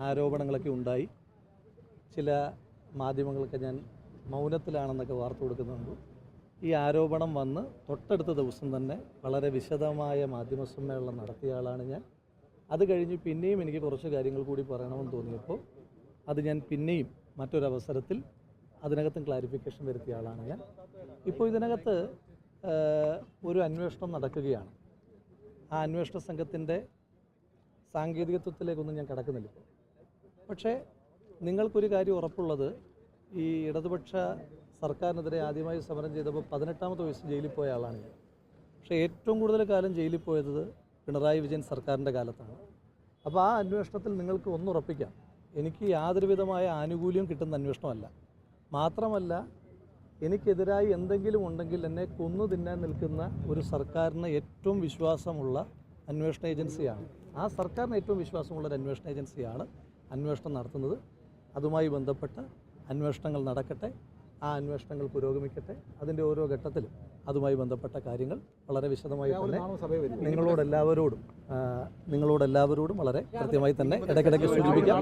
ആരോപണങ്ങളൊക്കെ ഉണ്ടായി. ചില മാധ്യമങ്ങളൊക്കെ ഞാൻ മൗനത്തിലാണെന്നൊക്കെ വാർത്ത കൊടുക്കുന്നുണ്ട്. ഈ ആരോപണം വന്ന് തൊട്ടടുത്ത ദിവസം തന്നെ വളരെ വിശദമായ മാധ്യമസമ്മേളനം നടത്തിയ ആളാണ് ഞാൻ. അത് കഴിഞ്ഞ് പിന്നെയും എനിക്ക് കുറച്ച് കാര്യങ്ങൾ കൂടി പറയണമെന്ന് തോന്നിയപ്പോൾ അത് ഞാൻ പിന്നെയും മറ്റൊരവസരത്തിൽ അതിനകത്തും ക്ലാരിഫിക്കേഷൻ വരുത്തിയ ആളാണ് ഞാൻ. ഇപ്പോൾ ഇതിനകത്ത് ഒരു അന്വേഷണം നടക്കുകയാണ്. ആ അന്വേഷണ സംഘത്തിൻ്റെ സാങ്കേതികത്വത്തിലേക്കൊന്നും ഞാൻ കടക്കുന്നില്ല. പക്ഷേ നിങ്ങൾക്കൊരു കാര്യം ഉറപ്പുള്ളത്, ഈ ഇടതുപക്ഷ സർക്കാരിനെതിരെ ആദ്യമായി സമരം ചെയ്തപ്പോൾ 18ാമത്തെ വയസ്സിൽ ജയിലിൽ പോയ ആളാണ് ഞാൻ. പക്ഷേ ഏറ്റവും കൂടുതൽ കാലം ജയിലിൽ പോയത് പിണറായി വിജയൻ സർക്കാരിൻ്റെ കാലത്താണ്. അപ്പോൾ ആ അന്വേഷണത്തിൽ നിങ്ങൾക്ക് ഒന്നുറപ്പിക്കാം, എനിക്ക് യാതൊരു വിധമായ ആനുകൂല്യം കിട്ടുന്ന അന്വേഷണമല്ല. മാത്രമല്ല, എനിക്കെതിരായി എന്തെങ്കിലും ഉണ്ടെങ്കിൽ എന്നെ കൊന്നു തിന്നാൻ നിൽക്കുന്ന ഒരു സർക്കാരിന് ഏറ്റവും വിശ്വാസമുള്ള അന്വേഷണ ഏജൻസിയാണ്. ആ സർക്കാരിന് ഏറ്റവും വിശ്വാസമുള്ളൊരു അന്വേഷണ ഏജൻസിയാണ് അന്വേഷണം നടത്തുന്നത്. അതുമായി ബന്ധപ്പെട്ട് അന്വേഷണങ്ങൾ നടക്കട്ടെ, ആ അന്വേഷണങ്ങൾ പുരോഗമിക്കട്ടെ. അതിൻ്റെ ഓരോ ഘട്ടത്തിലും അതുമായി ബന്ധപ്പെട്ട കാര്യങ്ങൾ വളരെ വിശദമായി തന്നെ നിങ്ങളോടെല്ലാവരോടും വളരെ കൃത്യമായി തന്നെ ഇടയ്ക്കിടയ്ക്ക് സൂചിപ്പിക്കാം.